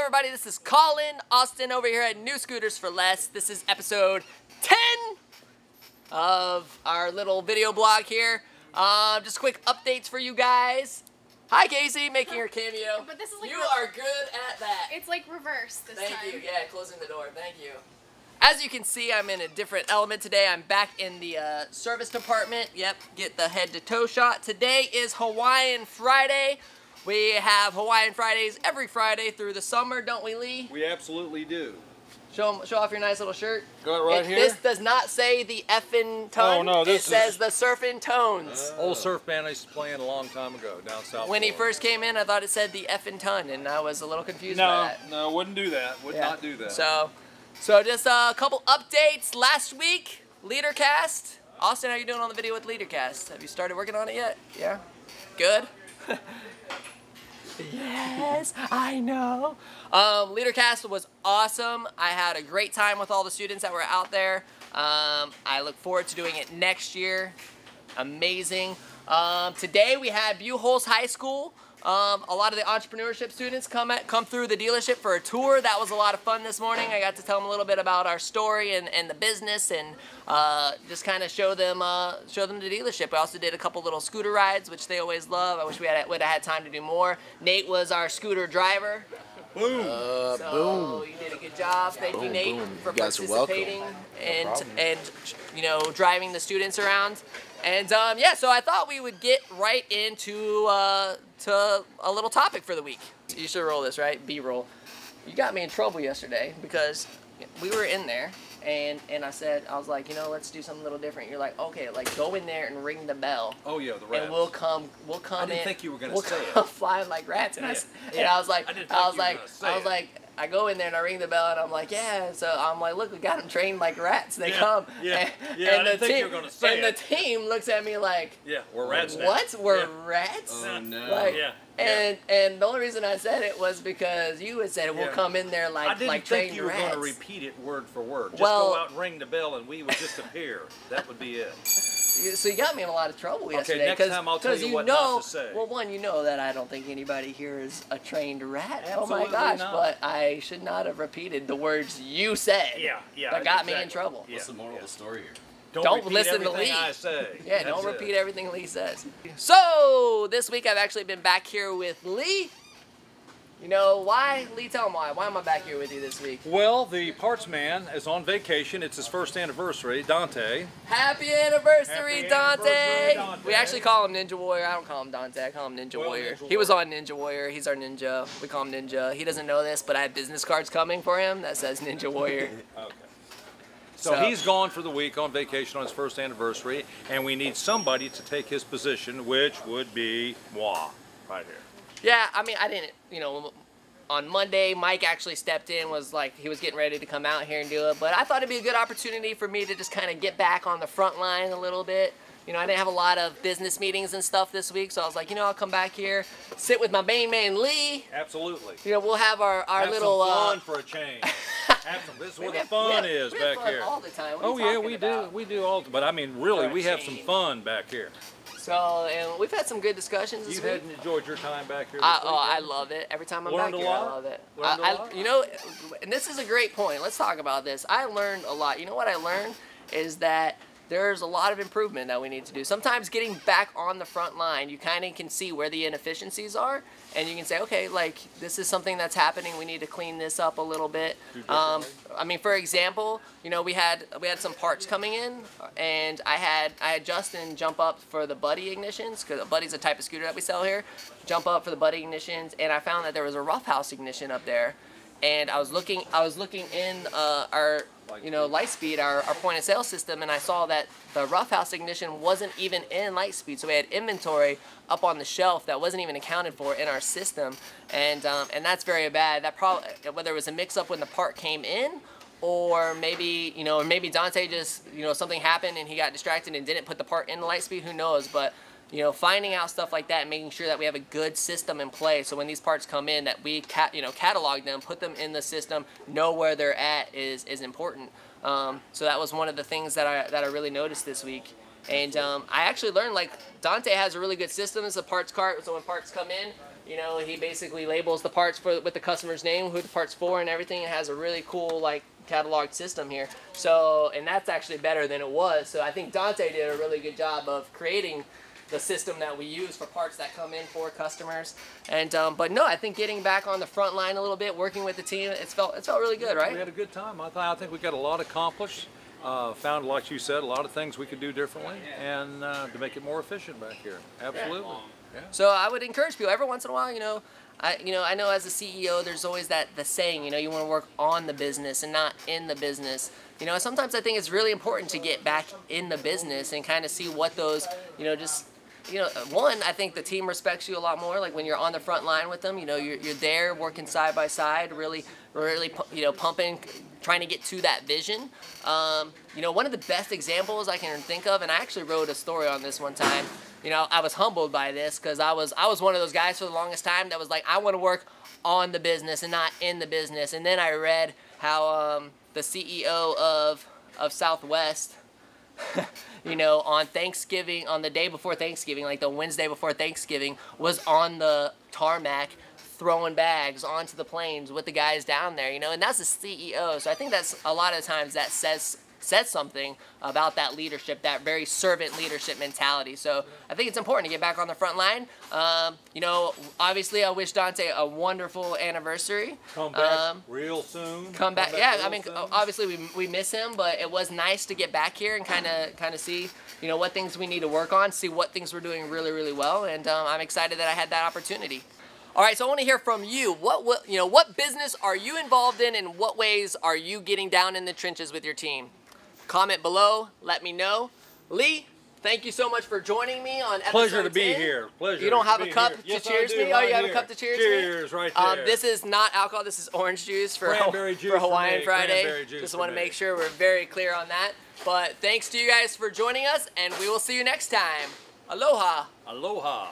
everybody, this is Colin Austin over here at New Scooters for Less. This is episode 10 of our little video blog here. Just quick updates for you guys. Hi Casey, making your cameo. But this is like you are good at that. It's like reverse this time. Thank you, yeah, closing the door, thank you. As you can see, I'm in a different element today. I'm back in the service department. Yep, get the head to toe shot. Today is Hawaiian Friday. We have Hawaiian Fridays every Friday through the summer, don't we, Lee? We absolutely do. Show off your nice little shirt. Got it right here? This does not say the effing tone. Oh, no, this it says the surfing tones. Old surf band I used to play in a long time ago down south. When he first came in, I thought it said the effing ton, and I was a little confused by that. No, wouldn't do that. Would not do that. So just a couple updates. Last week, LeaderCast. Austin, how you doing on the video with LeaderCast? Have you started working on it yet? Yeah? Good? Yes, I know. LeaderCast was awesome. I had a great time with all the students that were out there. I look forward to doing it next year. Amazing. Today we had Buchholz High School. A lot of the entrepreneurship students come through the dealership for a tour. That was a lot of fun this morning. I got to tell them a little bit about our story and the business, and just kind of show them the dealership. We also did a couple little scooter rides, which they always love. I wish we would have had time to do more. Nate was our scooter driver. Boom. So you did a good job. Thank you, Nate, for participating and you know, driving the students around. And yeah, so I thought we would get right into to a little topic for the week. You should roll this, right? B-roll. You got me in trouble yesterday because we were in there and I was like, you know, let's do something a little different. You're like, okay, like go in there and ring the bell. Oh yeah, the rats. And we'll come I didn't think you were gonna say come it. flying like rats. And, Yeah. I was like, I go in there and I ring the bell and I'm like, yeah. So I'm like, look, we got them trained like rats. They come. Yeah. And, Yeah. and I didn't think you were gonna say and the team looks at me like, yeah, we're rats now. what? We're Yeah. rats? Oh no. Like, yeah. And the only reason I said it was because you had said we'll come in there like I didn't like think trained you were rats. going to repeat it word for word. Just Well, go out and ring the bell and we would just appear. That would be it. So you got me in a lot of trouble yesterday. next time I'll tell you what not to say. Well, one, you know that I don't think anybody here is a trained rat. Oh my Absolutely gosh, not. but I should not have repeated the words you said. Yeah. That got me in trouble. Yeah. What's the moral of the story here? Don't repeat listen to everything Lee. I say. Yeah, That's don't it. repeat everything Lee says. So, this week I've actually been back here with Lee. You know why? Lee, tell him why. Why am I back here with you this week? Well, the parts man is on vacation. It's his first anniversary, Dante. Happy anniversary, Happy Dante! anniversary, Dante. We actually call him Ninja Warrior. I don't call him Dante. I call him Ninja Warrior. Ninja He was on Ninja Warrior. He's our ninja. We call him Ninja. He doesn't know this, but I have business cards coming for him that says Ninja Warrior. Okay. So he's gone for the week on vacation on his first anniversary, and we need somebody to take his position, which would be moi, right here. Yeah, I mean, I didn't, you know, on Monday, Mike actually stepped in, was like, he was getting ready to come out here and do it, but I thought it'd be a good opportunity for me to just kind of get back on the front line a little bit. You know, I didn't have a lot of business meetings and stuff this week, so I was like, you know, I'll come back here, sit with my main man Lee. Absolutely. You know, we'll have our Have little some fun for a change. This is where the fun is we have back fun here. all the time. What are Oh you yeah, talking we about? do. We do all. But I mean, really, For a we have some change. fun back here. So, and we've had some good discussions this You've week. had enjoyed your time back here. I love it. Every time I'm Learned back a here, I lot? love it. Learned a lot? You know, and this is a great point. Let's talk about this. I learned a lot. You know what I learned is that there's a lot of improvement that we need to do. Sometimes getting back on the front line, you kind of can see where the inefficiencies are, and you can say, okay, like this is something that's happening. We need to clean this up a little bit. I mean, for example, you know, we had some parts coming in, and I had Justin jump up for the Buddy ignitions, because Buddy's a type of scooter that we sell here. Jump up for the Buddy ignitions, and I found that there was a Roughhouse ignition up there. And I was looking in our, you know, Lightspeed, our point of sale system, and I saw that the Roughhouse ignition wasn't even in Lightspeed. So we had inventory up on the shelf that wasn't even accounted for in our system, and that's very bad. That probably, whether it was a mix-up when the part came in, or maybe, you know, maybe Dante just, you know, something happened and he got distracted and didn't put the part in Lightspeed. Who knows? But you know, finding out stuff like that and making sure that we have a good system in place, so when these parts come in, that we catalog them, put them in the system, know where they're at is important. So that was one of the things that I really noticed this week. And I actually learned, like, Dante has a really good system. It's a parts cart, so when parts come in, You know, he basically labels the parts with the customer's name, who the part's for, and everything. It has a really cool like catalog system here. So, and that's actually better than it was. So I think Dante did a really good job of creating the system that we use for parts that come in for customers. And but no, I think getting back on the front line a little bit, working with the team, it felt really good, right? We had a good time. I think we got a lot accomplished. Found, like you said, a lot of things we could do differently, and to make it more efficient back here. Absolutely. Yeah. So I would encourage people every once in a while, I know as a CEO, there's always the saying, you want to work on the business and not in the business. Sometimes I think it's really important to get back in the business and kind of see what those, one, I think the team respects you a lot more. Like when you're on the front line with them, you're there working side by side, really, pumping, trying to get to that vision. One of the best examples I can think of, and I actually wrote a story on this one time. I was humbled by this because I was one of those guys for the longest time that was like, I want to work on the business and not in the business. And then I read how the CEO of Southwest, on Thanksgiving, on the day before Thanksgiving, like the Wednesday before Thanksgiving, was on the tarmac throwing bags onto the planes with the guys down there, and that's the CEO. So I think that's a lot of times that says something about that leadership, that very servant leadership mentality. So I think it's important to get back on the front line. Obviously I wish Dante a wonderful anniversary. Come back real soon. Come back yeah, I mean, soon. Obviously we miss him, but it was nice to get back here and kind of see, what things we need to work on, see what things we're doing really, really well, and I'm excited that I had that opportunity. All right, so I want to hear from you. What business are you involved in, and what ways are you getting down in the trenches with your team? Comment below, let me know. Lee, thank you so much for joining me on episode 10. Pleasure to be here. Pleasure. You don't have a cup to cheers me? Oh, you have a cup to cheers me? Cheers, right there. This is not alcohol. This is orange juice for Hawaiian Friday. Just want to make sure we're very clear on that. But thanks to you guys for joining us, and we will see you next time. Aloha. Aloha.